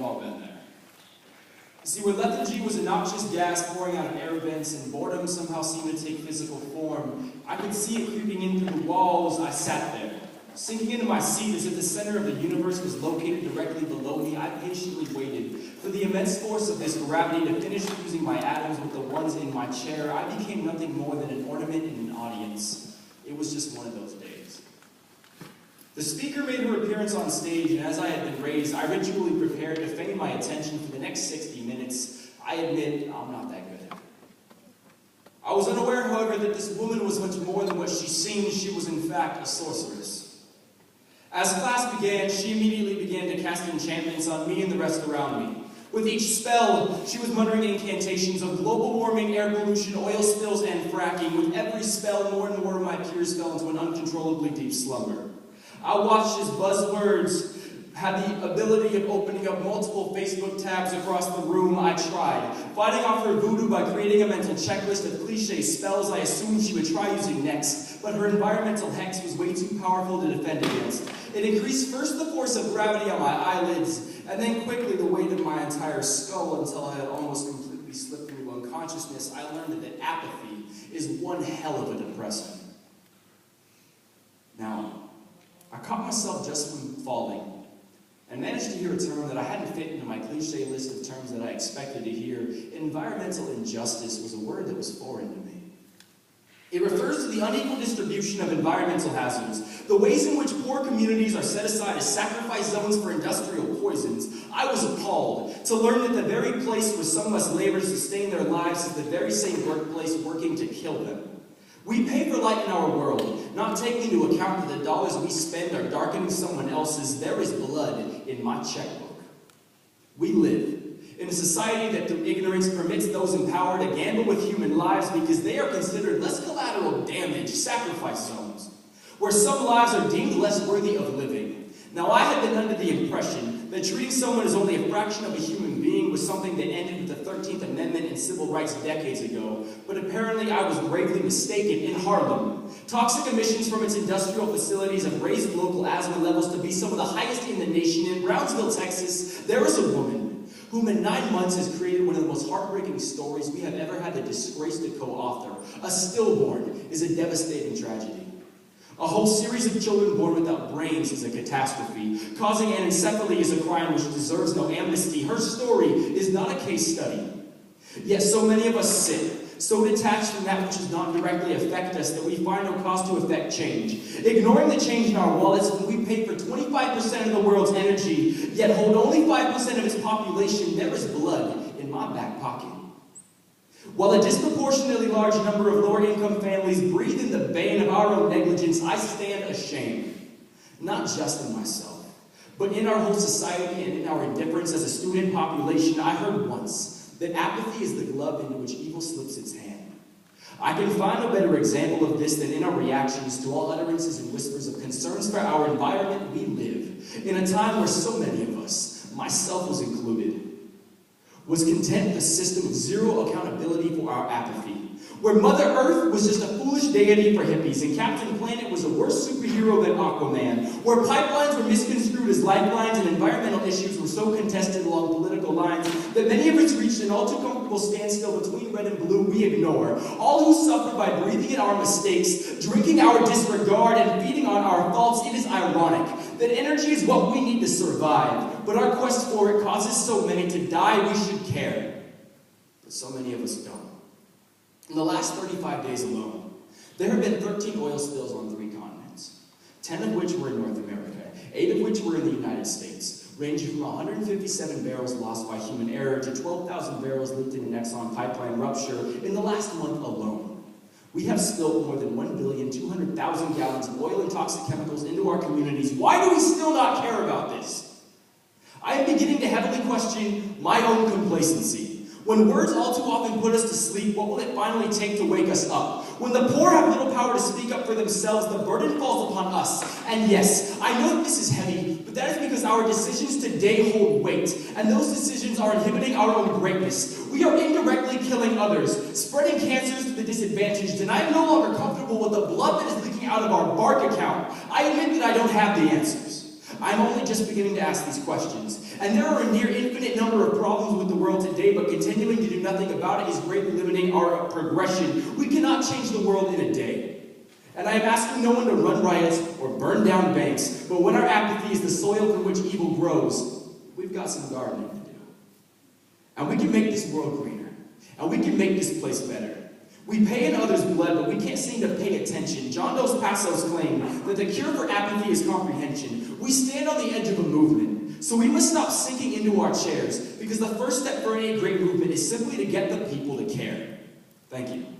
all been there. See, where lethargy was a noxious gas pouring out of air vents and boredom somehow seemed to take physical form, I could see it creeping in through the walls. I sat there, sinking into my seat as if the center of the universe was located directly below me. I patiently waited for the immense force of this gravity to finish fusing my atoms with the ones in my chair. I became nothing more than an ornament in an audience. It was just one of those days. The speaker made her appearance on stage, and as I had been raised, I ritually prepared to feign my attention for the next 60 minutes. I admit, I'm not that good at it. I was unaware, however, that this woman was much more than what she seemed. She was, in fact, a sorceress. As class began, she immediately began to cast enchantments on me and the rest around me. With each spell, she was muttering incantations of global warming, air pollution, oil spills, and fracking. With every spell, more and more of my peers fell into an uncontrollably deep slumber. I watched as buzzwords had the ability of opening up multiple Facebook tabs across the room. I tried, fighting off her voodoo by creating a mental checklist of cliche spells I assumed she would try using next, but her environmental hex was way too powerful to defend against. It increased first the force of gravity on my eyelids, and then quickly the weight of my entire skull until I had almost completely slipped into unconsciousness. I learned that apathy is one hell of a depressant. Now, I caught myself just from falling and managed to hear a term that I hadn't fit into my cliche list of terms that I expected to hear. Environmental injustice was a word that was foreign to me. It refers to the unequal distribution of environmental hazards, the ways in which poor communities are set aside as sacrifice zones for industrial poisons. I was appalled to learn that the very place where some of us labor to sustain their lives is the very same workplace working to kill them. We pay for light in our world, not taking into account that the dollars we spend are darkening someone else's. There is blood in my checkbook. We live in a society that through ignorance permits those in power to gamble with human lives because they are considered less collateral damage, sacrifice zones, where some lives are deemed less worthy of living. Now, I had been under the impression that treating someone as only a fraction of a human being was something that ended with the 13th Amendment and civil rights decades ago, but apparently I was gravely mistaken. In Harlem, toxic emissions from its industrial facilities have raised local asthma levels to be some of the highest in the nation. In Brownsville, Texas, there is a woman whom in 9 months has created one of the most heartbreaking stories we have ever had the disgrace to co-author. A stillborn is a devastating tragedy. A whole series of children born without brains is a catastrophe. Causing anencephaly is a crime which deserves no amnesty. Her story is not a case study. Yet so many of us sit, so detached from that which does not directly affect us that we find no cause to affect change. Ignoring the change in our wallets when we pay for 25% of the world's energy, yet hold only 5% of its population, there is blood in my back pocket. While a disproportionately large number of lower-income families breathe in the bane of our own negligence, I stand ashamed, not just in myself, but in our whole society and in our indifference as a student population. I heard once that apathy is the glove into which evil slips its hand. I can find no better example of this than in our reactions to all utterances and whispers of concerns for our environment. We live in a time where so many of us, myself was included, was content with a system of zero accountability for our apathy, where Mother Earth was just a foolish deity for hippies, and Captain Planet was a worse superhero than Aquaman, where pipelines were misconstrued as lifelines and environmental issues were so contested along political lines that many of us reached an all too comfortable standstill between red and blue. We ignore all who suffer by breathing in our mistakes, drinking our disregard, and feeding on our faults. It is ironic that energy is what we need to survive, but our quest for it causes so many to die. We should care, but so many of us don't. In the last 35 days alone, there have been 13 oil spills on 3 continents, 10 of which were in North America, 8 of which were in the United States, ranging from 157 barrels lost by human error to 12,000 barrels leaked in an Exxon pipeline rupture in the last month alone. We have spilled more than 1,200,000 gallons of oil and toxic chemicals into our communities. Why do we still not care about this? I am beginning to heavily question my own complacency. When words all too often put us to sleep, what will it finally take to wake us up? When the poor have little power to speak up for themselves, the burden falls upon us. And yes, I know that this is heavy, but that is because our decisions today hold weight, and those decisions are inhibiting our own greatness. We are indirectly killing others, spreading cancers to the disadvantaged, and I am no longer comfortable with the blood that is leaking out of our bank account. I admit that I don't have the answers. I'm only just beginning to ask these questions. And there are a near infinite number of problems with the world today, but continuing to do nothing about it is greatly limiting our progression. We cannot change the world in a day. And I am asking no one to run riots or burn down banks, but when our apathy is the soil from which evil grows, we've got some gardening to do. And we can make this world greener. And we can make this place better. We pay in others' blood, but we can't seem to pay attention. John Dos Passos claimed that the cure for apathy is comprehension. We stand on the edge of a movement, so we must stop sinking into our chairs, because the first step for any great movement is simply to get the people to care. Thank you.